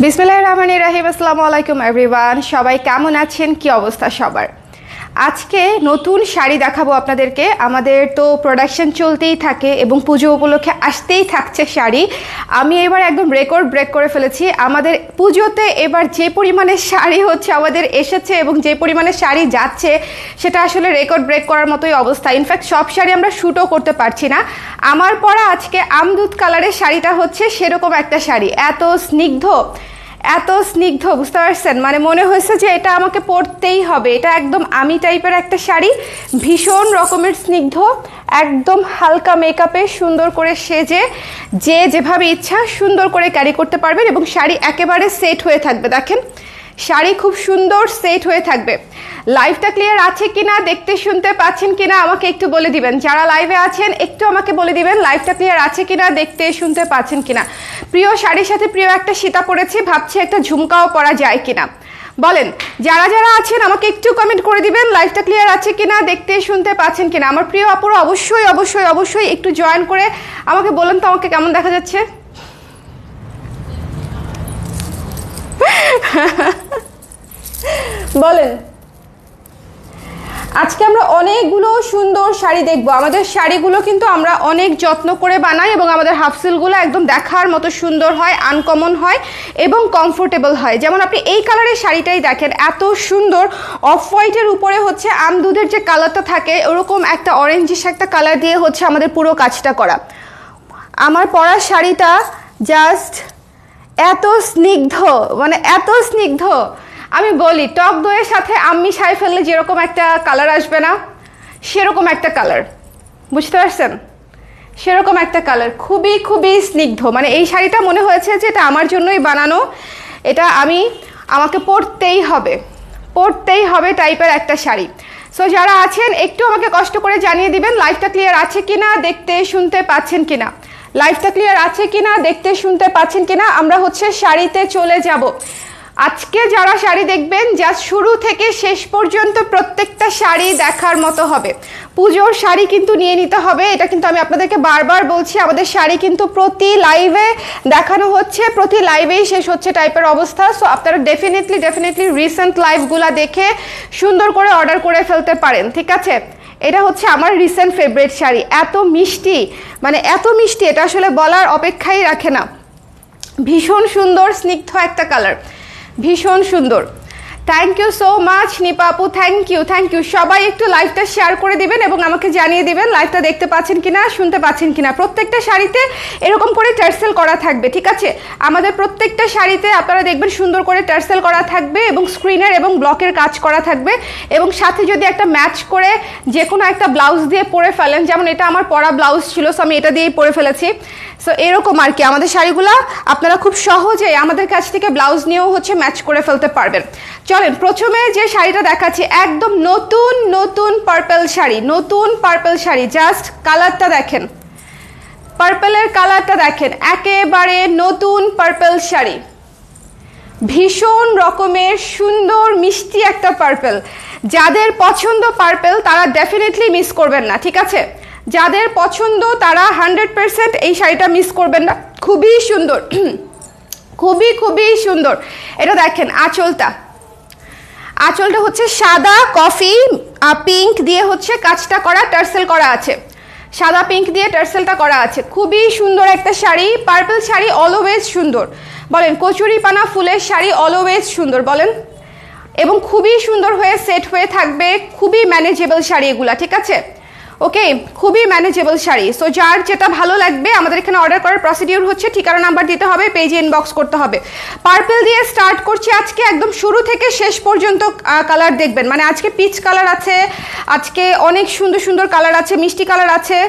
বিসমিল্লাহির রহমানির রহিম। আসসালামু আলাইকুম এভরিওয়ান। সবাই কেমন আছেন? কি অবস্থা সবার? আজকে নতুন শাড়ি দেখাবো আপনাদেরকে। আমাদের তো প্রোডাকশন চলতেই থাকে এবং পুজো উপলক্ষে আসতেই থাকছে শাড়ি। আমি এবার একদম রেকর্ড ব্রেক করে ফেলেছি। আমাদের পুজোতে এবার যে পরিমাণে শাড়ি হচ্ছে আমাদের এসেছে এবং যে পরিমাণে শাড়ি যাচ্ছে সেটা আসলে রেকর্ড ব্রেক করার মতোই অবস্থা। ইনফ্যাক্ট সব শাড়ি আমরা শ্যুটও করতে পারছি না। আমার পরা আজকে আমদুদ কালারের শাড়িটা হচ্ছে সেরকম একটা শাড়ি, এত স্নিগ্ধ, বুঝতে পারছেন? মানে মনে হয়েছে যে এটা আমাকে পরতেই হবে। এটা একদম আমি টাইপের একটা শাড়ি, ভীষণ রকমের স্নিগ্ধ, একদম হালকা মেকআপে সুন্দর করে সেজে যে যেভাবে ইচ্ছা সুন্দর করে ক্যারি করতে পারবেন এবং শাড়ি একেবারে সেট হয়ে থাকবে। দেখেন শাড়ি খুব সুন্দর সেট হয়ে থাকবে। লাইভটা ক্লিয়ার আছে কিনা, দেখতে শুনতে পাচ্ছেন কিনা আমাকে একটু বলে দিবেন। যারা লাইভে আছেন একটু আমাকে বলে দিবেন লাইভটা ক্লিয়ার আছে কিনা, দেখতে শুনতে পাচ্ছেন কিনা। প্রিয় শাড়ির সাথে প্রিয় একটা সীতা পরেছি, ভাবছি একটা ঝুমকাও পরা যায় কিনা। বলেন যারা যারা আছেন আমাকে একটু কমেন্ট করে দিবেন লাইভটা ক্লিয়ার আছে কিনা, দেখতে শুনতে পাচ্ছেন কিনা। আমার প্রিয় আপুরা অবশ্যই অবশ্যই অবশ্যই একটু জয়েন করে আমাকে বলেন তো আমাকে কেমন দেখা যাচ্ছে। বলেন। আজকে আমরা অনেকগুলো সুন্দর শাড়ি দেখবো। আমাদের শাড়িগুলো কিন্তু আমরা অনেক যত্ন করে বানাই এবং আমাদের হাফসিলগুলো একদম দেখার মতো সুন্দর হয়, আনকমন হয় এবং কমফোর্টেবল হয়। যেমন আপনি এই কালারের শাড়িটাই দেখেন, এত সুন্দর অফ হোয়াইটের উপরে হচ্ছে আমদুদের যে কালারটা থাকে ওরকম একটা অরেঞ্জিশ একটা কালার দিয়ে হচ্ছে আমাদের পুরো কাজটা করা। আমার পরা শাড়িটা জাস্ট এত স্নিগ্ধ, মানে এত স্নিগ্ধ। আমি বলি টক দইয়ের সাথে আম্মি ছাই ফেললে যেরকম একটা কালার আসবে না, সেরকম একটা কালার, বুঝতে পারছেন? সেরকম একটা কালার, খুবই খুবই স্নিগ্ধ। মানে এই শাড়িটা মনে হয়েছে যে এটা আমার জন্যই বানানো, এটা আমাকে পরতেই হবে টাইপের একটা শাড়ি। সো যারা আছেন একটু আমাকে কষ্ট করে জানিয়ে দিবেন লাইভটা ক্লিয়ার আছে কিনা, দেখতে শুনতে পাচ্ছেন কিনা। লাইভটা ক্লিয়ার আছে কিনা, দেখতে শুনতে পাচ্ছেন কিনা। আমরা হচ্ছে শাড়িতে চলে যাব। আজকে যারা শাড়ি দেখবেন জাস্ট শুরু থেকে শেষ পর্যন্ত প্রত্যেকটা শাড়ি দেখার মতো হবে। পুজোর শাড়ি কিন্তু নিয়ে নিতে হবে, এটা কিন্তু আমি আপনাদেরকে বারবার বলছি। আমাদের শাড়ি কিন্তু প্রতি লাইভে দেখানো হচ্ছে, প্রতি লাইভেই শেষ হচ্ছে টাইপের অবস্থা। সো আপনারা ডেফিনেটলি রিসেন্ট লাইভগুলো দেখে সুন্দর করে অর্ডার করে ফেলতে পারেন, ঠিক আছে? এটা হচ্ছে আমার রিসেন্ট ফেভারিট শাড়ি, এত মিষ্টি, মানে এত মিষ্টি এটা আসলে বলার অপেক্ষাই রাখে না। ভীষণ সুন্দর স্নিগ্ধ একটা কালার, ভীষণ সুন্দর। Thank you so much Nipa আপু, থ্যাংক ইউ। সবাই একটু লাইভটা শেয়ার করে দিবেন এবং আমাকে জানিয়ে দিবেন লাইভটা দেখতে পাচ্ছেন কিনা, শুনতে পাচ্ছেন কিনা। প্রত্যেকটা শাড়িতে এরকম করে টার্সেল করা থাকবে, ঠিক আছে? আমাদের প্রত্যেকটা শাড়িতে আপনারা দেখবেন সুন্দর করে টার্সেল করা থাকবে এবং স্ক্রিনের এবং ব্লকের কাজ করা থাকবে এবং সাথে যদি একটা ম্যাচ করে যে কোনো একটা ব্লাউজ দিয়ে পরে ফেলেন, যেমন এটা আমার পরা ব্লাউজ ছিল, সো আমি এটা দিয়েই পরে ফেলেছি। সো এরকম আর কি আমাদের শাড়িগুলো আপনারা খুব সহজেই আমাদের কাছ থেকে ব্লাউজ নিয়েও হচ্ছে ম্যাচ করে ফেলতে পারবেন। চলেন প্রথমে যে শাড়িটা দেখাচ্ছি একদম নতুন পার্পল শাড়ি, জাস্ট কালারটা দেখেন, পার্পলের কালারটা দেখেন, একেবারে নতুন পার্পল শাড়ি, ভীষণ রকমের সুন্দর মিষ্টি একটা পার্পল। যাদের পছন্দ পার্পল তারা ডেফিনেটলি মিস করবেন না, ঠিক আছে? যাদের পছন্দ তারা 100% এই শাড়িটা মিস করবেন না। খুবই সুন্দর, খুবই সুন্দর। এটা দেখেন আঁচলটা হচ্ছে সাদা কফি পিঙ্ক দিয়ে হচ্ছে কাজটা করা, টার্সেল করা আছে, সাদা পিঙ্ক দিয়ে টার্সেলটা করা আছে। খুবই সুন্দর একটা শাড়ি, পার্পল শাড়ি অলওয়েজ সুন্দর। বলেন কচুরি পানা ফুলের শাড়ি অলওয়েজ সুন্দর, বলেন। এবং খুবই সুন্দর হয়ে সেট হয়ে থাকবে, খুবই ম্যানেজেবল শাড়ি এগুলা, ঠিক আছে? ওকে, খুবই ম্যানেজেবল শাড়ি। সো যার যেটা ভালো লাগবে আমাদের এখানে অর্ডার করার প্রসিডিউর হচ্ছে ঠিকানা নাম্বার দিতে হবে, পেজে ইনবক্স করতে হবে। পার্পল দিয়ে স্টার্ট করছি আজকে, একদম শুরু থেকে শেষ পর্যন্ত কালার দেখবেন। মানে আজকে পিচ কালার আছে, আজকে অনেক সুন্দর কালার আছে, মিষ্টি কালার আছে।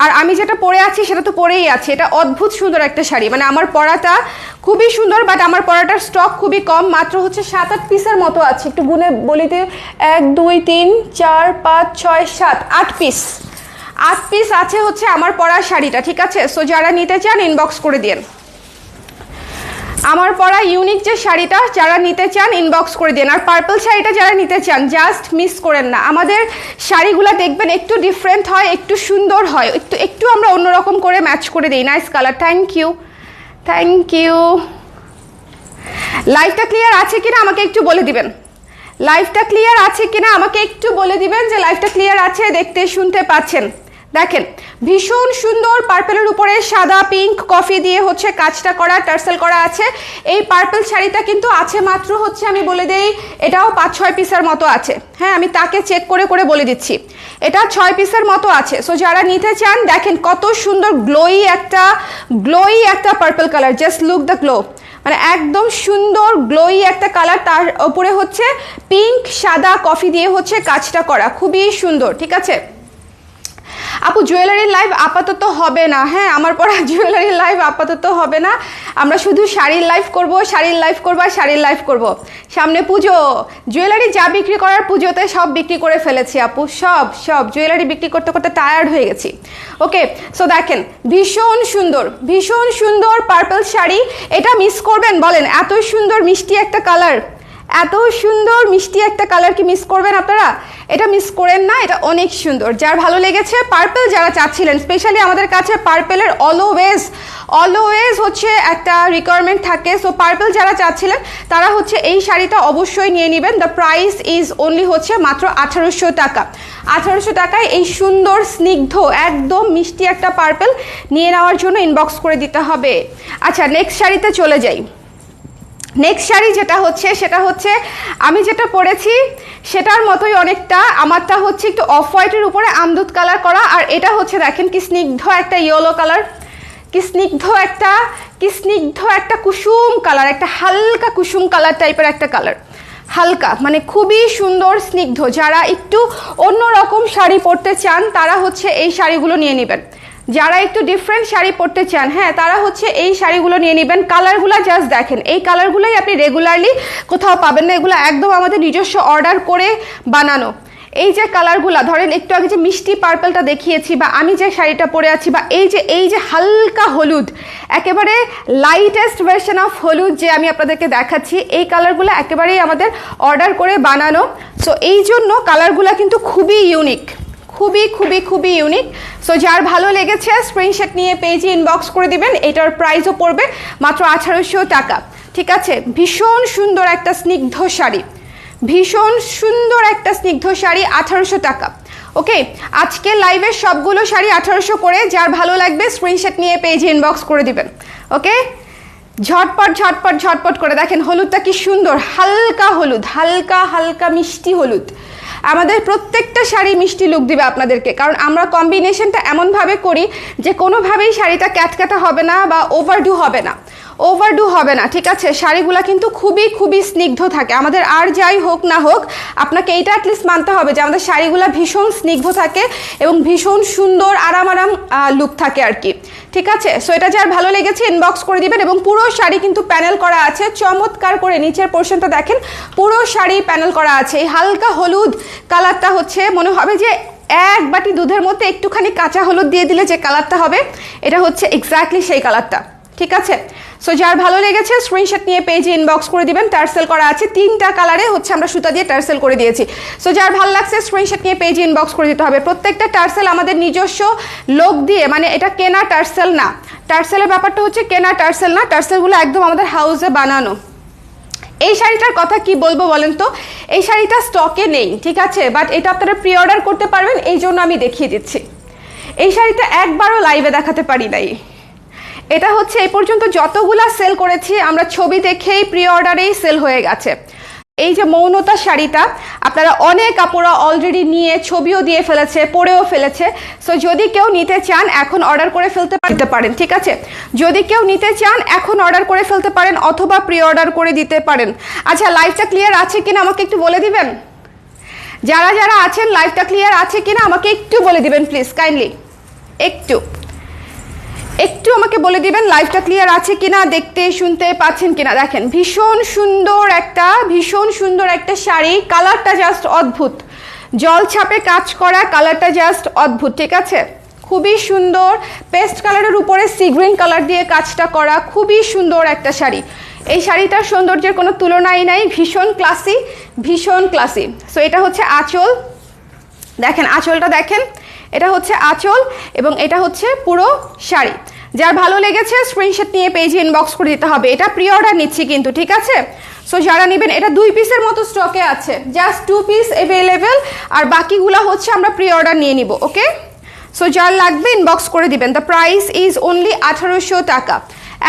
আর আমি যেটা পরে আছি সেটা তো পরেই আছে। এটা অদ্ভুত সুন্দর একটা শাড়ি, মানে আমার পরাটা খুবই সুন্দর, বাট আমার পরাটার স্টক খুবই কম, মাত্র হচ্ছে 7-8 পিসের মতো আছে। একটু গুনে বলিতে 1 2 3 4 5 6 7 8 পিস, 8 পিস আছে হচ্ছে আমার পরা শাড়িটা, ঠিক আছে? সো যারা নিতে চান ইনবক্স করে দিন। আমার পরা ইউনিক যে শাড়িটা যারা নিতে চান ইনবক্স করে দিন। আর পার্পল শাড়িটা যারা নিতে চান জাস্ট মিস করেন না। আমাদের শাড়িগুলো দেখবেন একটু ডিফারেন্ট হয়, একটু সুন্দর হয়, একটু আমরা অন্যরকম করে ম্যাচ করে দিই। Nice colour, thank you. লাইভটা ক্লিয়ার আছে কিনা আমাকে একটু বলে দিবেন, লাইভটা ক্লিয়ার আছে কিনা আমাকে একটু বলে দিবেন যে লাইভটা ক্লিয়ার আছে, দেখতে শুনতে পাচ্ছেন। দেখেন ভীষণ সুন্দর পার্পেলের উপরে সাদা পিঙ্ক কফি দিয়ে হচ্ছে কাজটা করা, টার্সেল করা আছে। এই পার্পেল শাড়িটা কিন্তু আছে মাত্র হচ্ছে, আমি বলে দেই, এটাও 5-6 পিসের মতো আছে। হ্যাঁ, আমি তাকে চেক করে করে বলে দিচ্ছি, এটা 6 পিসের মতো আছে। সো যারা নিতে চান, দেখেন কত সুন্দর গ্লোই একটা purple colour, just look the glow, মানে একদম সুন্দর গ্লোই একটা কালার, তার উপরে হচ্ছে পিঙ্ক সাদা কফি দিয়ে হচ্ছে কাজটা করা, খুবই সুন্দর। ঠিক আছে আপু, জুয়েলারির লাইভ আপাতত হবে না। হ্যাঁ, আমার পড়া জুয়েলারির লাইভ আপাতত হবে না, আমরা শুধু শাড়ির লাইভ করব, শাড়ির লাইভ করব আর শাড়ির লাইভ করব। সামনে পুজো, জুয়েলারি যা বিক্রি করার পুজোতে সব বিক্রি করে ফেলেছি আপু, সব জুয়েলারি বিক্রি করতে করতে টায়ার্ড হয়ে গেছি। ওকে, সো দেখেন ভীষণ সুন্দর পার্পল শাড়ি, এটা মিস করবেন বলেন? এত সুন্দর মিষ্টি একটা কালার, এত সুন্দর মিষ্টি একটা কালার কি মিস করবেন আপনারা? এটা মিস করেন না, এটা অনেক সুন্দর। যার ভালো লেগেছে, পার্পল যারা চাচ্ছিলেন, স্পেশালি আমাদের কাছে পার্পেলের অলওয়েজ হচ্ছে একটা রিকোয়ারমেন্ট থাকে। সো পার্পল যারা চাচ্ছিলেন তারা হচ্ছে এই শাড়িটা অবশ্যই নিয়ে নেবেন। দ্য প্রাইস ইজ অনলি হচ্ছে মাত্র 1800 টাকা। 1800 টাকায় এই সুন্দর স্নিগ্ধ একদম মিষ্টি একটা পার্পল নিয়ে নেওয়ার জন্য ইনবক্স করে দিতে হবে। আচ্ছা, নেক্সট শাড়িতে চলে যাই। নেক্সট শাড়ি যেটা হচ্ছে, সেটা হচ্ছে আমি যেটা পরেছি সেটার মতোই অনেকটা, আমারটা হচ্ছে একটু অফ হোয়াইটের উপরে আমদুদ কালার করা, আর এটা হচ্ছে দেখেন কি স্নিগ্ধ একটা ইয়েলো কালার, কি স্নিগ্ধ একটা কুসুম কালার, একটা হালকা কুসুম কালার টাইপের একটা কালার, হালকা মানে খুবই সুন্দর স্নিগ্ধ। যারা একটু অন্যরকম শাড়ি পরতে চান তারা হচ্ছে এই শাড়িগুলো নিয়ে নেবেন। যারা একটু ডিফারেন্ট শাড়ি পরতে চান, হ্যাঁ, তারা হচ্ছে এই শাড়িগুলো নিয়ে নেবেন। কালারগুলো জাস্ট দেখেন, এই কালারগুলোই আপনি রেগুলারলি কোথাও পাবেন না, এগুলো একদম আমাদের নিজস্ব অর্ডার করে বানানো। এই যে কালারগুলো ধরেন, একটু আগে যে মিষ্টি পার্পলটা দেখিয়েছি, বা আমি যে শাড়িটা পরে আছি, বা এই যে হালকা হলুদ, একেবারে লাইটেস্ট ভার্সন অফ হলুদ যে আমি আপনাদেরকে দেখাচ্ছি, এই কালারগুলো একেবারেই আমাদের অর্ডার করে বানানো। সো এই জন্য কালারগুলো কিন্তু খুবই ইউনিক, খুবই ইউনিক। সো যার ভালো লেগেছে স্ক্রিনশট নিয়ে পেজে ইনবক্স করে দিবেন। এটার প্রাইসও পড়বে মাত্র 1800 টাকা। ঠিক আছে, ভীষণ সুন্দর একটা স্নিগ্ধ শাড়ি, 1800 টাকা। ওকে, আজকে লাইভের সবগুলো শাড়ি 1800 করে, যার ভালো লাগবে স্ক্রিনশট নিয়ে পেজে ইনবক্স করে দিবেন। ওকে, ঝটপট করে দেখেন হলুদটা কি সুন্দর, হালকা হলুদ, হালকা মিষ্টি হলুদ। আমাদের প্রত্যেকটা শাড়ি মিষ্টি লুক দিবে আপনাদেরকে, কারণ আমরা কম্বিনেশনটা এমনভাবে করি যে কোনোভাবেই শাড়িটা ক্যাটক্যাটা হবে না বা ওভারডু হবে না। ঠিক আছে, শাড়িগুলা কিন্তু খুবই স্নিগ্ধ থাকে আমাদের। আর যাই হোক না হোক, আপনাকে এইটা অ্যাটলিস্ট মানতে হবে যে আমাদের শাড়িগুলা ভীষণ স্নিগ্ধ থাকে এবং ভীষণ সুন্দর আরাম লুক থাকে আর কি। ঠিক আছে, সো এটা যার ভালো লেগেছে ইনবক্স করে দিবেন। এবং পুরো শাড়ি কিন্তু প্যানেল করা আছে চমৎকার করে, নিচের পোর্শনটা দেখেন, পুরো শাড়ি প্যানেল করা আছে। এই হালকা হলুদ কালারটা হচ্ছে মনে হবে যে এক বাটি দুধের মধ্যে একটুখানি কাঁচা হলুদ দিয়ে দিলে যে কালারটা হবে, এটা হচ্ছে এক্স্যাক্টলি সেই কালারটা। ঠিক আছে, সো যার ভালো লেগেছে স্ক্রিনশট নিয়ে পেজে ইনবক্স করে দিবেন। টার্সেল করা আছে 3টা কালারে, হচ্ছে আমরা সুতা দিয়ে টার্সেল করে দিয়েছি। সো যার ভালো লাগছে স্ক্রিনশট নিয়ে পেজে ইনবক্স করে দিতে হবে। প্রত্যেকটা টার্সেল আমাদের নিজস্ব লোক দিয়ে, মানে এটা কেনা টার্সেল না, টার্সেলের ব্যাপারটা হচ্ছে কেনা টার্সেল না, টার্সেলগুলো একদম আমাদের হাউসে বানানো। এই শাড়িটার কথা কি বলবো বলেন তো, এই শাড়িটা স্টকে নেই, ঠিক আছে, বাট এটা আপনারা প্রি অর্ডার করতে পারবেন, এই জন্য আমি দেখিয়ে দিচ্ছি। এই শাড়িটা একবারও লাইভে দেখাতে পারি নাই। এটা হচ্ছে এই পর্যন্ত যতগুলা সেল করেছি আমরা ছবি দেখেই প্রি অর্ডারেই সেল হয়ে গেছে। এই যে মৌনতা শাড়িটা আপনারা অনেক আপুরা অলরেডি নিয়ে ছবিও দিয়ে ফেলেছে, পরেও ফেলেছে। সো যদি কেউ নিতে চান এখন অর্ডার করে ফেলতে পারেন। ঠিক আছে, যদি কেউ নিতে চান এখন অর্ডার করে ফেলতে পারেন, অথবা প্রি অর্ডার করে দিতে পারেন। আচ্ছা, লাইভটা ক্লিয়ার আছে কিনা আমাকে একটু বলে দিবেন। যারা আছেন লাইভটা ক্লিয়ার আছে কিনা আমাকে একটু বলে দিবেন প্লিজ, কাইন্ডলি একটু আমাকে বলে দিবেন লাইভটা ক্লিয়ার আছে কিনা, দেখতে শুনতে পাচ্ছেন কিনা। দেখেন ভীষণ সুন্দর একটা শাড়ি, কালারটা জাস্ট অদ্ভুত, জল ছাপে কাজ করা, কালারটা জাস্ট অদ্ভুত। ঠিক আছে, খুবই সুন্দর, পেস্ট কালারের উপরে সি গ্রিন কালার দিয়ে কাজটা করা, খুবই সুন্দর একটা শাড়ি। এই শাড়িটার সৌন্দর্যের কোনো তুলনাই নাই, ভীষণ ক্লাসি। সো এটা হচ্ছে আঁচল, দেখেন আঁচলটা দেখেন, এটা হচ্ছে আঁচল এবং এটা হচ্ছে পুরো শাড়ি। যার ভালো লেগেছে স্ক্রিনশট নিয়ে পেজে ইনবক্স করে দিতে হবে। এটা প্রি অর্ডার নিচ্ছি কিন্তু, ঠিক আছে? সো যারা নেবেন, এটা 2 পিসের মতো স্টকে আছে, জাস্ট 2 পিস অ্যাভেলেবেল, আর বাকিগুলো হচ্ছে আমরা প্রি অর্ডার নিয়ে নিব। ওকে, সো যার লাগবে ইনবক্স করে দিবেন। দ্য প্রাইস ইজ অনলি 1800 টাকা।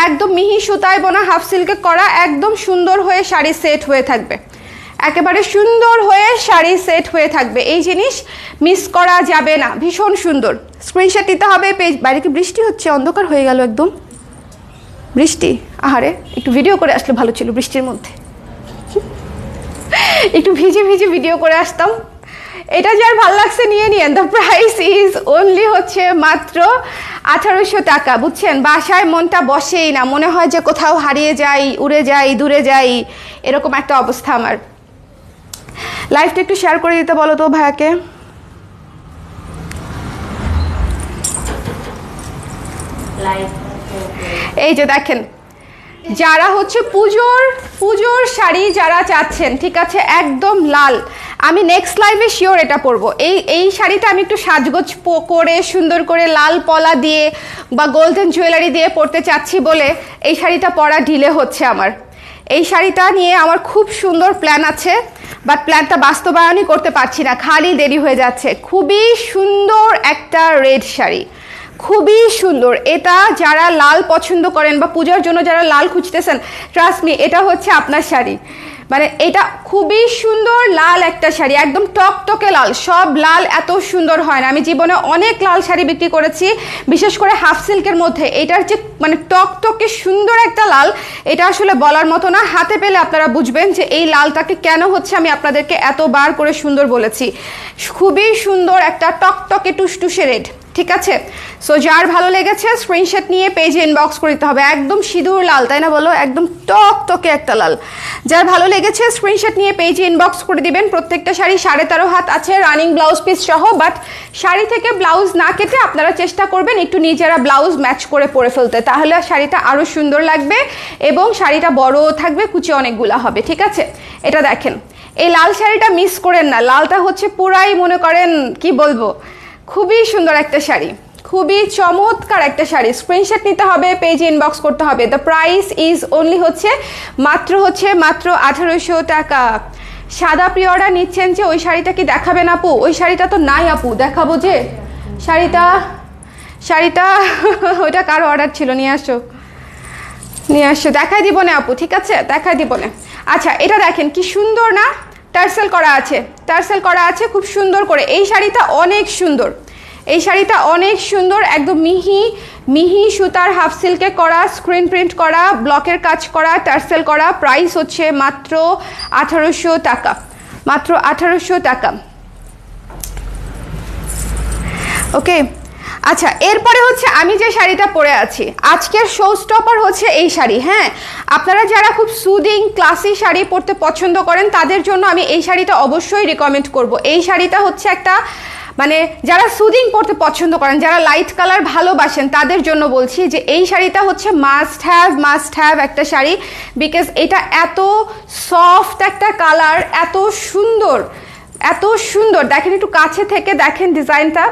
একদম মিহি সুতায় বোনা হাফ সিল্কে করা, একদম সুন্দর হয়ে শাড়ি সেট হয়ে থাকবে, একেবারে সুন্দর হয়ে শাড়ি সেট হয়ে থাকবে। এই জিনিস মিস করা যাবে না, ভীষণ সুন্দর। স্ক্রিনশট নিতে হবে পেজ। বাইরে কি বৃষ্টি হচ্ছে? অন্ধকার হয়ে গেল একদম, বৃষ্টি। আহারে, একটু ভিডিও করে আসলে ভালো ছিল বৃষ্টির মধ্যে, একটু ভিজে ভিজে ভিডিও করে আসতাম। এটা যার ভালো লাগছে নিয়ে নিয়েন। দ্য প্রাইস ইজ অনলি হচ্ছে মাত্র 1800 টাকা। বুঝছেন, বাসায় মনটা বসেই না, মনে হয় যে কোথাও হারিয়ে যাই, উড়ে যাই, দূরে যাই, এরকম একটা অবস্থা আমার। লাইভটা একটু শেয়ার করে দিতে বলো তো ভাইয়াকে। এই যে দেখেন, যারা হচ্ছে পুজোর শাড়ি যারা চাচ্ছেন, ঠিক আছে, একদম লাল, আমি নেক্সট লাইভে শিওর এটা পরবো। এই শাড়িটা আমি একটু সাজগোজ করে সুন্দর করে লাল পলা দিয়ে বা গোল্ডেন জুয়েলারি দিয়ে পরতে চাচ্ছি বলে এই শাড়িটা পরা ডিলে হচ্ছে আমার। এই শাড়িটা নিয়ে আমার খুব সুন্দর প্ল্যান আছে, বাট প্ল্যানটা বাস্তবায়নই করতে পারছি না, খালি দেরি হয়ে যাচ্ছে। খুবই সুন্দর একটা রেড শাড়ি, খুবই সুন্দর। এটা যারা লাল পছন্দ করেন বা পূজার জন্য যারা লাল খুঁজতেছেন, ট্রাস্ট মি, এটা হচ্ছে আপনার শাড়ি। মানে এটা খুবই সুন্দর লাল একটা শাড়ি, একদম টকটকে লাল। সব লাল এত সুন্দর হয় না, আমি জীবনে অনেক লাল শাড়ি বিক্রি করেছি, বিশেষ করে হাফ সিল্কের মধ্যে। এটার যে মানে টকটকে সুন্দর একটা লাল, এটা আসলে বলার মতো না। হাতে পেলে আপনারা বুঝবেন যে এই লালটাকে কেন হচ্ছে আমি আপনাদেরকে এতবার করে সুন্দর বলেছি। খুবই সুন্দর একটা টকটকে টুসটুসে রেড, ঠিক আছে? সো যার ভালো লেগেছে স্ক্রিনশট নিয়ে পেজে ইনবক্স করে দিতে হবে। একদম সিঁদুর লাল, তাই না বলো? একদম টকটকে একটা লাল। যার ভালো লেগেছে স্ক্রিনশট নিয়ে পেজে ইনবক্স করে দিবেন। প্রত্যেকটা শাড়ি 13.5 হাত আছে, রানিং ব্লাউজ পিস সহ। বাট শাড়ি থেকে ব্লাউজ না কেটে আপনারা চেষ্টা করবেন একটু নিজেরা ব্লাউজ ম্যাচ করে পরে ফেলতে, তাহলে শাড়িটা আরও সুন্দর লাগবে এবং শাড়িটা বড়ও থাকবে, কুচি অনেকগুলো হবে, ঠিক আছে? এটা দেখেন, এই লাল শাড়িটা মিস করেন না। লালটা হচ্ছে পুরাই মনে করেন কি বলবো, খুবই সুন্দর একটা শাড়ি, খুবই চমৎকার একটা শাড়ি। স্ক্রিনশট নিতে হবে, পেজে ইনবক্স করতে হবে। দ্য প্রাইস ইজ অনলি হচ্ছে মাত্র 1800 টাকা। সাদা প্রি অর্ডার নিচ্ছেন যে ওই শাড়িটা কি দেখাবেন আপু? ওই শাড়িটা তো নাই আপু, দেখাবো যে শাড়িটা ওইটা কারো অর্ডার ছিল, নিয়ে আসো, দেখাই দিব না আপু, ঠিক আছে? দেখাই দিব না। আচ্ছা, এটা দেখেন কি সুন্দর না, টার্সেল করা আছে খুব সুন্দর করে। এই শাড়িটা অনেক সুন্দর, এই শাড়িটা অনেক সুন্দর, একদম মিহি সুতার হাফ সিল্কে করা, স্ক্রিন প্রিন্ট করা, ব্লকের কাজ করা, টার্সেল করা। প্রাইস হচ্ছে মাত্র 1800 টাকা, মাত্র 1800 টাকা। ওকে, আচ্ছা, এরপরে হচ্ছে আমি যে শাড়িটা পরে আছি, আজকের শো স্টপার হচ্ছে এই শাড়ি। হ্যাঁ, আপনারা যারা খুব সুদিং ক্লাসি শাড়ি পরতে পছন্দ করেন তাদের জন্য আমি এই শাড়িটা অবশ্যই রিকমেন্ড করব। এই শাড়িটা হচ্ছে একটা মানে যারা সুদিং পরতে পছন্দ করেন, যারা লাইট কালার ভালোবাসেন তাদের জন্য বলছি যে এই শাড়িটা হচ্ছে মাস্ট হ্যাভ একটা শাড়ি। বিকজ এটা এত সফট একটা কালার, এত সুন্দর। দেখেন, একটু কাছে থেকে দেখেন ডিজাইনটা,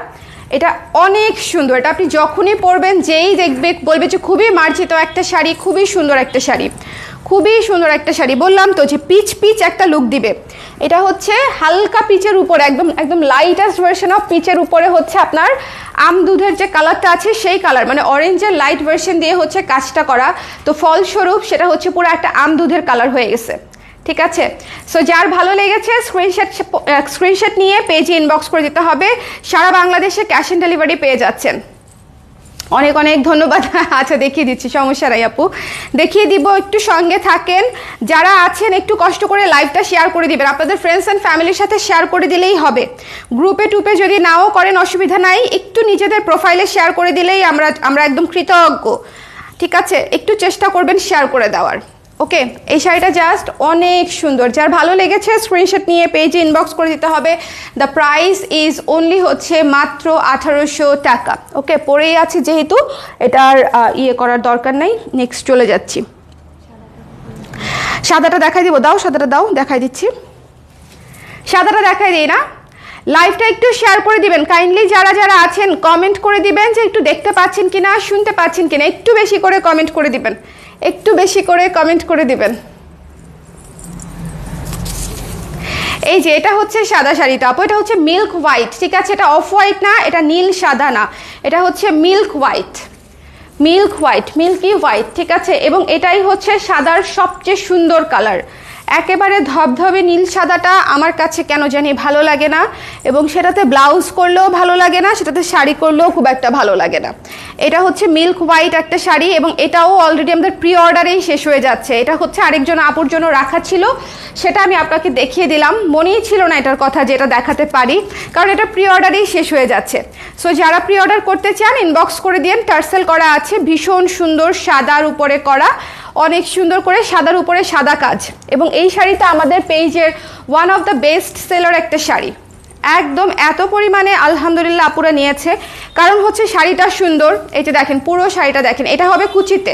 এটা অনেক সুন্দর। এটা আপনি যখনই পরবেন যেই দেখবে বলবে যে খুবই মার্জিত একটা শাড়ি, খুবই সুন্দর একটা শাড়ি। বললাম তো যে পিচ একটা লুক দিবে। এটা হচ্ছে হালকা পিচের উপরে, একদম লাইটেস্ট ভার্সন অফ পিচের উপরে হচ্ছে আপনার আমদুধের যে কালারটা আছে সেই কালার, মানে অরেঞ্জের লাইট ভার্সন দিয়ে হচ্ছে কাজটা করা। তো ফলস্বরূপ সেটা হচ্ছে পুরো একটা আমদুধের কালার হয়ে গেছে, ঠিক আছে? সো যার ভালো লেগেছে স্ক্রিনশট নিয়ে পেজে ইনবক্স করে দিতে হবে। সারা বাংলাদেশে ক্যাশ অন ডেলিভারি পেয়ে যাচ্ছেন। অনেক ধন্যবাদ। আচ্ছা, দেখিয়ে দিচ্ছি, সমস্যা নাই আপু, দেখিয়ে দিব, একটু সঙ্গে থাকেন। যারা আছেন একটু কষ্ট করে লাইভটা শেয়ার করে দিবেন, আপনাদের ফ্রেন্ডস অ্যান্ড ফ্যামিলির সাথে শেয়ার করে দিলেই হবে। গ্রুপে টুপে যদি নাও করেন অসুবিধা নাই, একটু নিজেদের প্রোফাইলে শেয়ার করে দিলেই আমরা একদম কৃতজ্ঞ, ঠিক আছে? একটু চেষ্টা করবেন শেয়ার করে দেওয়ার। ওকে, এই শাড়িটা জাস্ট অনেক সুন্দর। যার ভালো লেগেছে স্ক্রিনশট নিয়ে পেজে ইনবক্স করে দিতে হবে। দ্য প্রাইস ইজ অনলি হচ্ছে মাত্র 1800 টাকা। ওকে, পরেই আছে যেহেতু এটার করার দরকার নাই। নেক্সট চলে যাচ্ছি। সাদাটা দেখাই দিব, সাদাটা দাও, দেখাই দিচ্ছি। সাদাটা দেখাই দিই না, লাইভটা একটু শেয়ার করে দিবেন কাইন্ডলি, যারা যারা আছেন কমেন্ট করে দিবেন যে একটু দেখতে পাচ্ছেন কিনা, শুনতে পাচ্ছেন কিনা, একটু বেশি করে কমেন্ট করে দিবেন, একটু বেশি করে কমেন্ট করে দিবেন। এই যে এটা হচ্ছে সাদা শাড়িটা আপু, এটা হচ্ছে মিল্ক হোয়াইট, ঠিক আছে? এটা অফ হোয়াইট না, এটা নীল সাদা না, এটা হচ্ছে milk white, milk white, milky white, ঠিক আছে? এবং এটাই হচ্ছে সাদার সবচেয়ে সুন্দর কালার। একেবারে ধবধবে নীল সাদাটা আমার কাছে কেন জানি ভালো লাগে না, এবং সেটাতে ব্লাউজ করলেও ভালো লাগে না, সেটাতে শাড়ি করলেও খুব একটা ভালো লাগে না। এটা হচ্ছে মিল্ক হোয়াইট একটা শাড়ি, এবং এটাও অলরেডি আমাদের প্রি অর্ডারেই শেষ হয়ে যাচ্ছে। এটা হচ্ছে আরেকজন আপুর জন্য রাখা ছিল, সেটা আমি আপনাকে দেখিয়ে দিলাম, মনেই ছিল না এটার কথা যে এটা দেখাতে পারি, কারণ এটা প্রি অর্ডারেই শেষ হয়ে যাচ্ছে। সো যারা প্রি অর্ডার করতে চান ইনবক্স করে দিন, টার্সেল করা আছে, ভীষণ সুন্দর সাদার উপরে করা, অনেক সুন্দর করে সাদার উপরে সাদা কাজ। এবং এই শাড়িটা আমাদের পেজের one of the best seller একটা শাড়ি, একদম এত পরিমাণে আলহামদুলিল্লাহ আপুরা নিয়েছে, কারণ হচ্ছে শাড়িটা সুন্দর। এই যে দেখেন পুরো শাড়িটা দেখেন, এটা হবে কুচিতে,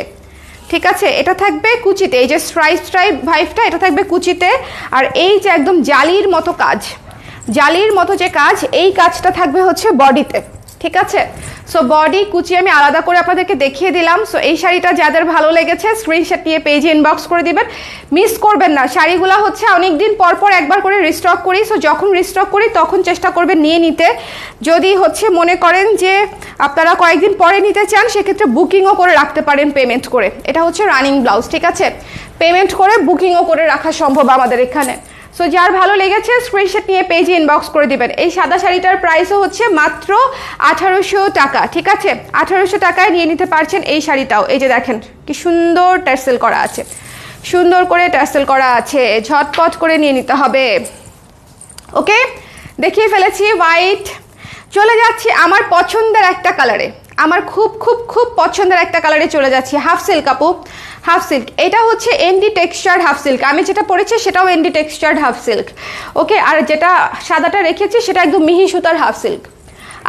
ঠিক আছে? এটা থাকবে কুচিতে, এই যে স্ট্রাইপ স্ট্রাইপ ভাইভটা এটা থাকবে কুচিতে, আর এই যে একদম জালির মতো কাজ, জালির মতো যে কাজ, এই কাজটা থাকবে হচ্ছে বডিতে, ঠিক আছে? সো বডি কুচি আমি আলাদা করে আপনাদেরকে দেখিয়ে দিলাম। সো এই শাড়িটা যাদের ভালো লেগেছে স্ক্রিনশট নিয়ে পেজে ইনবক্স করে দিবেন, মিস করবেন না। শাড়িগুলো হচ্ছে অনেক দিন পর পর একবার করে রিস্টক করি, সো যখন রিস্টক করি তখন চেষ্টা করবেন নিয়ে নিতে। যদি হচ্ছে মনে করেন যে আপনারা কয়েকদিন পরে নিতে চান, সেক্ষেত্রে বুকিংও করে রাখতে পারেন পেমেন্ট করে। এটা হচ্ছে রানিং ব্লাউজ, ঠিক আছে? পেমেন্ট করে বুকিংও করে রাখা সম্ভব আমাদের এখানে। সো যার ভালো লেগেছে স্ক্রিনশট নিয়ে পেজে ইনবক্স করে দিবেন। এই সাদা শাড়িটার প্রাইসও হচ্ছে মাত্র 1800 টাকা, ঠিক আছে? 1800 টাকায় নিয়ে নিতে পারছেন এই শাড়িটাও। এই যে দেখেন কি সুন্দর টার্সেল করা আছে, সুন্দর করে টার্সেল করা আছে, ঝটপট করে নিয়ে নিতে হবে। ওকে, দেখিয়ে ফেলেছি হোয়াইট। চলে যাচ্ছি আমার পছন্দের একটা কালারে, আমার খুব খুব খুব পছন্দের একটা কালারে চলে যাচ্ছি। হাফ সিল্ক আপু, হাফ সিল্ক। এটা হচ্ছে এনডি টেক্সচার্ড হাফ সিল্ক, আমি যেটা পরেছি সেটাও এনডি টেক্সচার্ড হাফ সিল্ক। ওকে, আর যেটা সাদাটা রেখেছি সেটা একদম মিহি সুতার হাফ সিল্ক।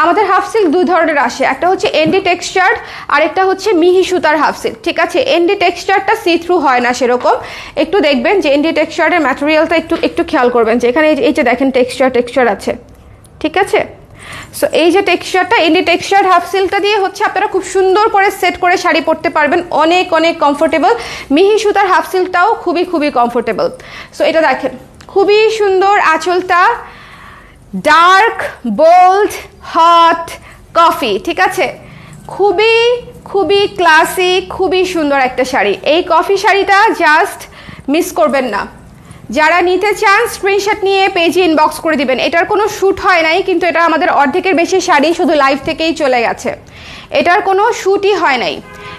আমাদের হাফ সিল্ক দুই ধরনের আসে, একটা হচ্ছে এনডি টেক্সচার্ড আর একটা হচ্ছে মিহি সুতার হাফ সিল্ক, ঠিক আছে? এনডি টেক্সচারটা সি থ্রু হয় না সেরকম, একটু দেখবেন যে এনডি টেক্সচার্ডের ম্যাটেরিয়ালটা একটু একটু খেয়াল করবেন যে এখানে এই যে দেখেন টেক্সচার আছে, ঠিক আছে? সো এই যে টেক্সচারটা, এনডি টেক্সচার হাফ সিল্কটা দিয়ে হচ্ছে আপনারা খুব সুন্দর করে সেট করে শাড়ি পরতে পারবেন, অনেক অনেক কমফোর্টেবল। মিহি সুতার হাফ সিল্কটাও খুবই খুবই কমফোর্টেবল। সো এটা দেখেন খুবই সুন্দর, আঁচলটা ডার্ক বোল্ড হট কফি, ঠিক আছে? খুবই খুবই ক্লাসি, খুবই সুন্দর একটা শাড়ি। এই কফি শাড়িটা জাস্ট মিস করবেন না। যারা নিতে চান স্ক্রিনশট নিয়ে পেজে ইনবক্স করে দিবেন। এটার কোনো শ্যুট হয় নাই, কিন্তু এটা আমাদের অর্ধেকের বেশি শাড়ি শুধু লাইভ থেকেই চলে গেছে, এটার কোনো শ্যুটই হয় নাই।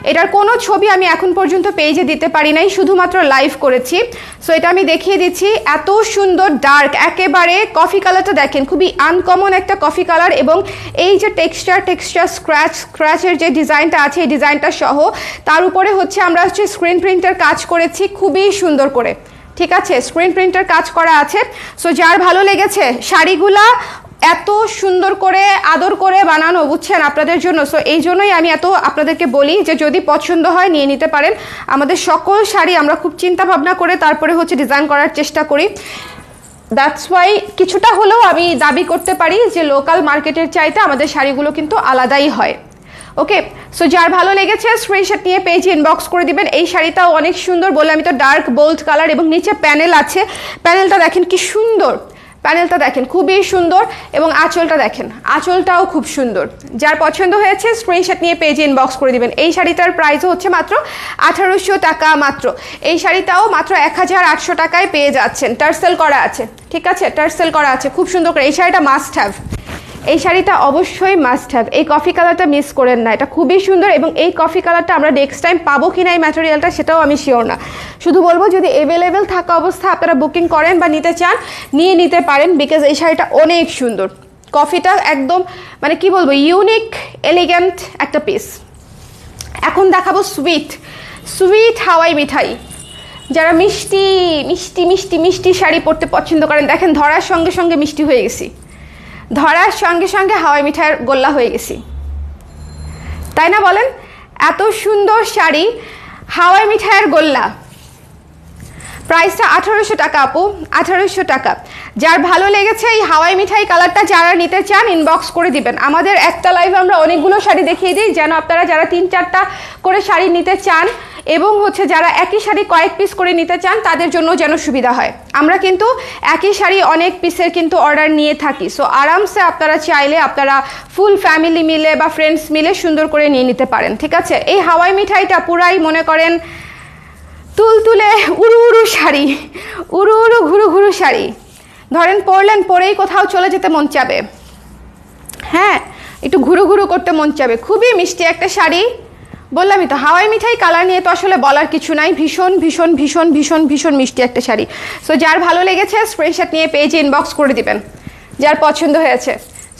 এটার কোনো ছবি আমি এখন পর্যন্ত পেজে দিতে পারি নাই, শুধুমাত্র লাইভ করেছি। সো এটা আমি দেখিয়ে দিচ্ছি, এত সুন্দর ডার্ক একেবারে কফি কালারটা দেখেন, খুবই আনকমন একটা কফি কালার। এবং এই যে টেক্সচার স্ক্র্যাচের যে ডিজাইনটা আছে, এই ডিজাইনটা সহ তার উপরে হচ্ছে আমরা হচ্ছে স্ক্রিন প্রিন্টের কাজ করেছি খুবই সুন্দর করে, ঠিক আছে? স্ক্রিন প্রিন্টের কাজ করা আছে। সো যার ভালো লেগেছে, শাড়িগুলা এত সুন্দর করে আদর করে বানানো, বুঝছেন, আপনাদের জন্য। সো এই জন্যই আমি এত আপনাদেরকে বলি যে যদি পছন্দ হয় নিয়ে নিতে পারেন। আমাদের সকল শাড়ি আমরা খুব চিন্তা ভাবনা করে তারপরে হচ্ছে ডিজাইন করার চেষ্টা করি। দ্যাটস ওয়াই কিছুটা হলেও আমি দাবি করতে পারি যে লোকাল মার্কেটের চাইতে আমাদের শাড়িগুলো কিন্তু আলাদাই হয়। ওকে, সো যার ভালো লেগেছে স্ক্রিনশট নিয়ে পেজে ইনবক্স করে দিবেন। এই শাড়িটাও অনেক সুন্দর, বললাম আমি তো ডার্ক বোল্ড কালার, এবং নিচে প্যানেল আছে, প্যানেলটা দেখেন কি সুন্দর, প্যানেলটা দেখেন খুবই সুন্দর, এবং আঁচলটা দেখেন, আঁচলটাও খুব সুন্দর। যার পছন্দ হয়েছে স্ক্রিনশট নিয়ে পেজে ইনবক্স করে দিবেন। এই শাড়িটার প্রাইসও হচ্ছে মাত্র 1800 টাকা মাত্র। এই শাড়িটাও মাত্র 1800 টাকায় পেয়ে যাচ্ছেন, টার্সেল করা আছে, ঠিক আছে? টার্সেল করা আছে খুব সুন্দর করে। এই শাড়িটা মাস্ট হ্যাভ, এই শাড়িটা অবশ্যই মাস্ট হ্যাভ। এই কফি কালারটা মিস করেন না, এটা খুবই সুন্দর। এবং এই কফি কালারটা আমরা নেক্সট টাইম পাবো কিনা এই ম্যাটেরিয়ালটা সেটাও আমি শিওর না, শুধু বলবো যদি অ্যাভেলেবেল থাকা অবস্থা আপনারা বুকিং করেন বা নিতে চান নিয়ে নিতে পারেন, বিকজ এই শাড়িটা অনেক সুন্দর। কফিটা একদম মানে কি বলবো, ইউনিক এলিগ্যান্ট একটা পিস। এখন দেখাবো সুইট হাওয়াই মিঠাই। যারা মিষ্টি মিষ্টি মিষ্টি মিষ্টি শাড়ি পরতে পছন্দ করেন, দেখেন ধরার সঙ্গে সঙ্গে মিষ্টি হয়ে গেছি, ধরার সঙ্গে সঙ্গে হাওয়াই মিঠাইয়ের গোল্লা হয়ে গেছি, তাই না বলেন? এত সুন্দর শাড়ি, হাওয়াই মিঠাইয়ের গোল্লা। প্রাইসটা 1800 টাকা আপু, 1800 টাকা। যার ভালো লেগেছে এই হাওয়াই মিঠাই কালারটা যারা নিতে চান ইনবক্স করে দিবেন। আমাদের একটা লাইভে আমরা অনেকগুলো শাড়ি দেখিয়ে দিই, যেন আপনারা যারা 3-4টা করে শাড়ি নিতে চান এবং হচ্ছে যারা একই শাড়ি কয়েক পিস করে নিতে চান তাদের জন্য যেন সুবিধা হয়। আমরা কিন্তু একই শাড়ি অনেক পিসের কিন্তু অর্ডার নিয়ে থাকি, সো আরামসে আপনারা চাইলে আপনারা ফুল ফ্যামিলি মিলে বা ফ্রেন্ডস মিলে সুন্দর করে নিয়ে নিতে পারেন। ঠিক আছে, এই হাওয়াই মিঠাইটা পুরাই মনে করেন তুলতুলে উড়ু উড়ু শাড়ি, উড়ু উড়ু ঘুরু ঘুরু শাড়ি, ধরেন পরলেন পরেই কোথাও চলে যেতে মন চাবে, হ্যাঁ একটু ঘুরু ঘুরু করতে মন চাবে। খুবই মিষ্টি একটা শাড়ি, বললামই তো হাওয়াই মিঠাই কালার নিয়ে তো আসলে বলার কিছু নাই, ভীষণ ভীষণ ভীষণ ভীষণ ভীষণ মিষ্টি একটা শাড়ি। সো যার ভালো লেগেছে স্ক্রিনশট নিয়ে পেজে ইনবক্স করে দিবেন, যার পছন্দ হয়েছে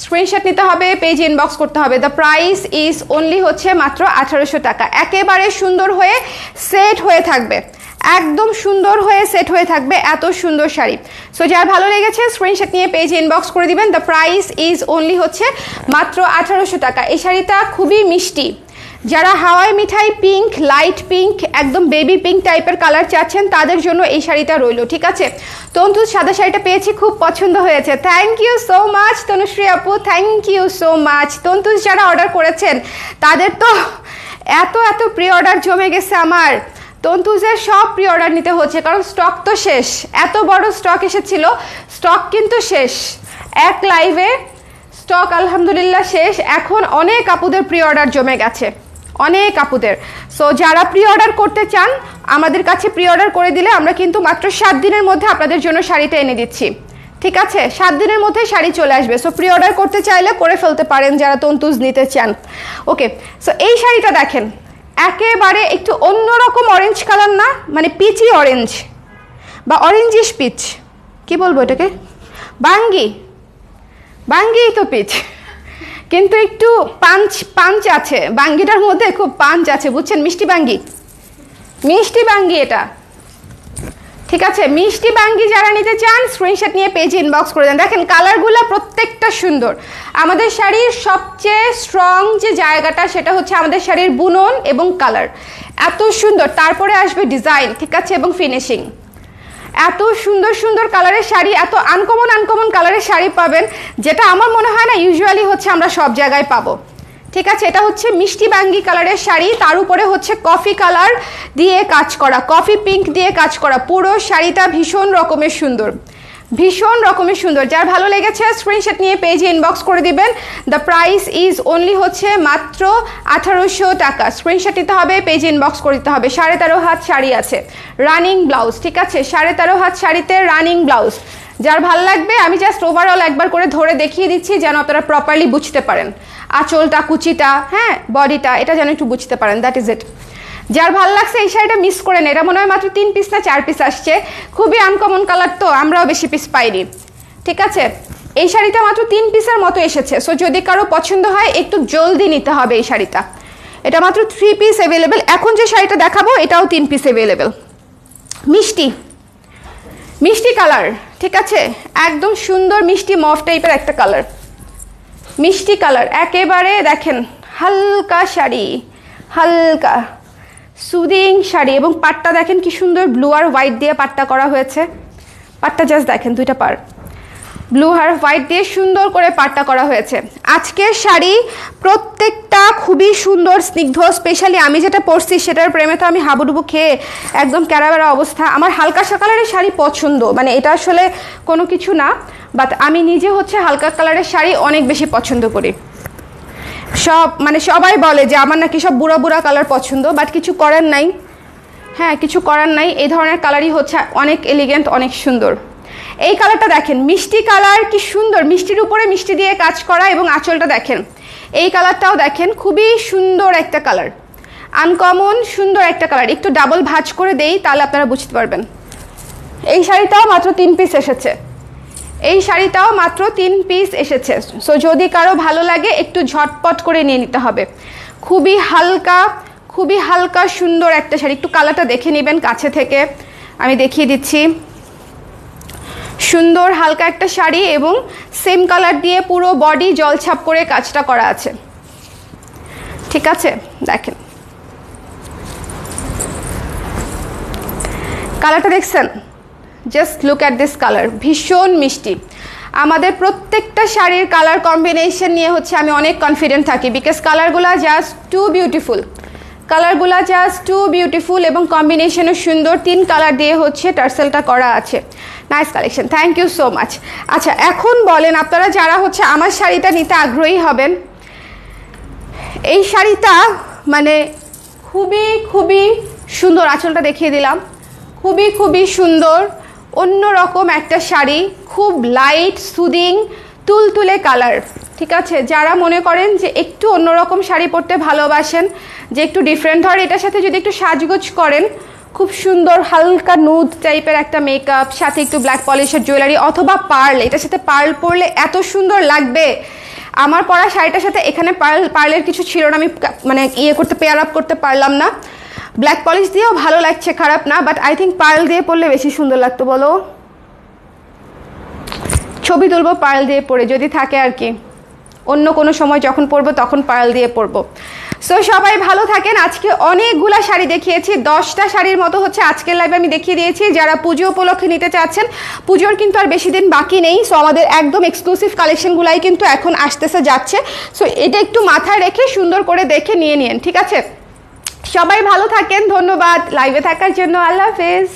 স্ক্রিনশট নিতে হবে, পেজে ইনবক্স করতে হবে। দ্য প্রাইস ইজ অনলি হচ্ছে মাত্র 1800 টাকা। একেবারে সুন্দর হয়ে সেট হয়ে থাকবে, একদম সুন্দর হয়ে সেট হয়ে থাকবে, এত সুন্দর শাড়ি। সো যার ভালো লেগেছে স্ক্রিনশট নিয়ে পেজে ইনবক্স করে দিবেন। দ্য প্রাইস ইজ অনলি হচ্ছে মাত্র 1800 টাকা। এই শাড়িটা খুবই মিষ্টি, যারা হাওয়াই মিঠাই পিঙ্ক, লাইট পিঙ্ক, একদম বেবি পিঙ্ক টাইপের কালার চাচ্ছেন তাদের জন্য এই শাড়িটা রইল। ঠিক আছে, তন্তু সাদা শাড়িটা পেয়েছি, খুব পছন্দ হয়েছে, thank you so much Tanushree আপু, থ্যাংক ইউ সো মাচ। তন্তু যারা অর্ডার করেছেন তাদের তো এত এত প্রি অর্ডার জমে গেছে আমার, তন্তুজের সব প্রি অর্ডার নিতে হচ্ছে কারণ স্টক তো শেষ, এত বড় স্টক এসেছিল, স্টক কিন্তু শেষ, এক লাইভে স্টক আলহামদুলিল্লাহ শেষ। এখন অনেক আপুদের প্রি অর্ডার জমে গেছে, অনেক আপুদের। সো যারা প্রি অর্ডার করতে চান আমাদের কাছে প্রি অর্ডার করে দিলে আমরা কিন্তু মাত্র 7 দিনের মধ্যে আপনাদের জন্য শাড়িটা এনে দিচ্ছি। ঠিক আছে, 7 দিনের মধ্যে শাড়ি চলে আসবে। সো প্রি অর্ডার করতে চাইলে করে ফেলতে পারেন যারা তন্তুজ নিতে চান। ওকে, সো এই শাড়িটা দেখেন, একেবারে একটু অন্যরকম অরেঞ্জ কালার না, মানে পিচি অরেঞ্জ বা অরেঞ্জিশ পিচ, কি বলবো এটাকে, বাঙ্গি, বাঙ্গি তো পিচ, কিন্তু একটু পাঞ্চ আছে বাঙ্গিটার মধ্যে, খুব পাঞ্চ আছে বুঝছেন, মিষ্টি বাঙ্গি, মিষ্টি বাঙ্গি এটা। ঠিক আছে, মিষ্টি বাঙ্গি যারা নিতে চান স্ক্রিনশট নিয়ে পেজে ইনবক্স করে দেন। দেখেন কালারগুলো প্রত্যেকটা সুন্দর। আমাদের শাড়ির সবচেয়ে স্ট্রং যে জায়গাটা সেটা হচ্ছে আমাদের শাড়ির বুনন এবং কালার, এত সুন্দর। তারপরে আসবে ডিজাইন, ঠিক আছে, এবং ফিনিশিং। এত সুন্দর সুন্দর কালারের শাড়ি, এত আনকমন আনকমন কালারের শাড়ি পাবেন, যেটা আমার মনে হয় না ইউজুয়ালি হচ্ছে আমরা সব জায়গায় পাবো। ঠিক আছে, এটা হচ্ছে মিষ্টি বাঙ্গি কালারের শাড়ি, তার উপরে হচ্ছে কফি কালার দিয়ে কাজ করা, কফি পিঙ্ক দিয়ে কাজ করা, পুরো শাড়িটা ভীষণ রকমের সুন্দর, ভীষণ রকমের সুন্দর। যার ভালো লেগেছে স্ক্রিনশট নিয়ে পেজে ইনবক্স করে দিবেন। দ্য প্রাইস ইজ অনলি হচ্ছে মাত্র 1800 টাকা। স্ক্রিনশট নিতে হবে, পেজে ইনবক্স করে দিতে হবে। 13.5 হাত শাড়ি আছে, রানিং ব্লাউজ, ঠিক আছে, 13.5 হাত শাড়িতে রানিং ব্লাউজ। যার ভালো লাগবে আমি জাস্ট ওভারঅল একবার করে ধরে দেখিয়ে দিচ্ছি যেন আপনারা প্রপারলি বুঝতে পারেন, আঁচলটা, কুচিটা, হ্যাঁ বডিটা, এটা যেন একটু বুঝতে পারেন, দ্যাট ইজ ইট। যার ভালো লাগছে এই শাড়িটা মিস করে নেই, এটা মনে হয় মাত্র 3 পিস না 4 পিস আসছে, খুবই আনকমন কালার তো আমরাও বেশি পিস পাইনি। ঠিক আছে, এই শাড়িটা মাত্র 3 পিসের মতো এসেছে। সো যদি কারো পছন্দ হয় একটু জলদি নিতে হবে এই শাড়িটা, এটা মাত্র 3 পিস অ্যাভেলেবেল। এখন যে শাড়িটা দেখাবো এটাও 3 পিস অ্যাভেলেবেল। মিষ্টি মিষ্টি কালার, ঠিক আছে, একদম সুন্দর মিষ্টি মফ টাইপের একটা কালার, মিষ্টি কালার একেবারে। দেখেন হালকা শাড়ি, হালকা সুদিং শাড়ি, এবং পাটটা দেখেন কি সুন্দর ব্লু আর হোয়াইট দিয়ে পাটটা করা হয়েছে। পাটটা জাস্ট দেখেন, দুইটা পার ব্লু আর হোয়াইট দিয়ে সুন্দর করে পাটটা করা হয়েছে। আজকের শাড়ি প্রত্যেকটা খুবই সুন্দর, স্নিগ্ধ। স্পেশালি আমি যেটা পরছি সেটার প্রেমে তো আমি হাবুডুবু খেয়ে একদম ক্যারাবেরা অবস্থা। আমার হালকা কালারের শাড়ি পছন্দ, মানে এটা আসলে কোনো কিছু না, বাট আমি নিজে হচ্ছে হালকা কালারের শাড়ি অনেক বেশি পছন্দ করি। মানে সবাই বলে যে আমার নাকি সব বুড়া বুড়া কালার পছন্দ, বাট কিছু করার নাই, হ্যাঁ কিছু করার নাই, এই ধরনের কালারই হচ্ছে অনেক এলিগেন্ট, অনেক সুন্দর। এই কালারটা দেখেন, মিষ্টি কালার, কি সুন্দর, মিষ্টির উপরে মিষ্টি দিয়ে কাজ করা, এবং আঁচলটা দেখেন। এই কালারটাও দেখেন, খুবই সুন্দর একটা কালার, আনকমন সুন্দর একটা কালার। একটু ডাবল ভাঁজ করে দেই তাহলে আপনারা বুঝতে পারবেন। এই শাড়িটাও মাত্র 3 পিস এসেছে, এই শাড়িটাও মাত্র 3 পিস এসেছে। সো যদি কারো ভালো লাগে একটু ঝটপট করে নিয়ে নিতে হবে। খুবই হালকা, খুবই হালকা সুন্দর একটা শাড়ি, একটু কালারটা দেখে নেবেন কাছে থেকে, আমি দেখিয়ে দিচ্ছি। সুন্দর হালকা একটা শাড়ি, এবং সেম কালার দিয়ে পুরো বডি জলছাপ করে কাজটা করা আছে। ঠিক আছে, দেখেন কালারটা দেখছেন, just look at this colour, ভীষণ মিষ্টি। আমাদের প্রত্যেকটা শাড়ির কালার কম্বিনেশন নিয়ে হচ্ছে আমি অনেক কনফিডেন্ট থাকি, বিকজ কালারগুলো জাস্ট টু বিউটিফুল, কালারগুলো জাস্ট টু বিউটিফুল এবং কম্বিনেশনও সুন্দর। 3 কালার দিয়ে হচ্ছে টার্সেলটা করা আছে। Nice collection, thank you so much. আচ্ছা এখন বলেন আপনারা যারা হচ্ছে আমার শাড়িটা নিতে আগ্রহী হবেন, এই শাড়িটা মানে খুবই খুবই সুন্দর, আঁচলটা দেখিয়ে দিলাম, খুবই খুবই সুন্দর, অন্যরকম একটা শাড়ি, খুব লাইট সুদিং তুলতুলে কালার, ঠিক আছে। যারা মনে করেন যে একটু অন্যরকম শাড়ি পরতে ভালোবাসেন, যে একটু ডিফারেন্ট, ধর এটার সাথে যদি একটু সাজগোজ করেন, খুব সুন্দর হালকা নুড টাইপের একটা মেকআপ, সাথে একটু ব্ল্যাক পলিশের জুয়েলারি অথবা পার্ল, এটার সাথে পার্ল পরলে এত সুন্দর লাগবে। আমার পরা শাড়িটার সাথে এখানে পার্লের কিছু ছিল না, আমি মানে পেয়ার আপ করতে পারলাম না। ব্ল্যাক পলিশ দিয়েও ভালো লাগছে, খারাপ না, বাট আই থিঙ্ক পার্ল দিয়ে পরলে বেশি সুন্দর লাগতো। বলো, ছবি তুলবো পার্ল দিয়ে পরে যদি থাকে আর কি, অন্য কোনো সময় যখন পরবো তখন পার্ল দিয়ে পরবো। সো সবাই ভালো থাকেন। আজকে অনেকগুলা শাড়ি দেখিয়েছি, 10টা শাড়ির মতো হচ্ছে আজকের লাইভে আমি দেখিয়ে দিয়েছি। যারা পুজো উপলক্ষে নিতে চাচ্ছেন, পুজোর কিন্তু আর বেশি দিন বাকি নেই, সো আমাদের একদম এক্সক্লুসিভ কালেকশনগুলাই কিন্তু এখন আসতেছে যাচ্ছে। সো এটা একটু মাথায় রেখে সুন্দর করে দেখে নিয়ে নিন, ঠিক আছে। সবাই ভালো থাকেন, ধন্যবাদ লাইভে থাকার জন্য, আল্লাহ হাফেজ।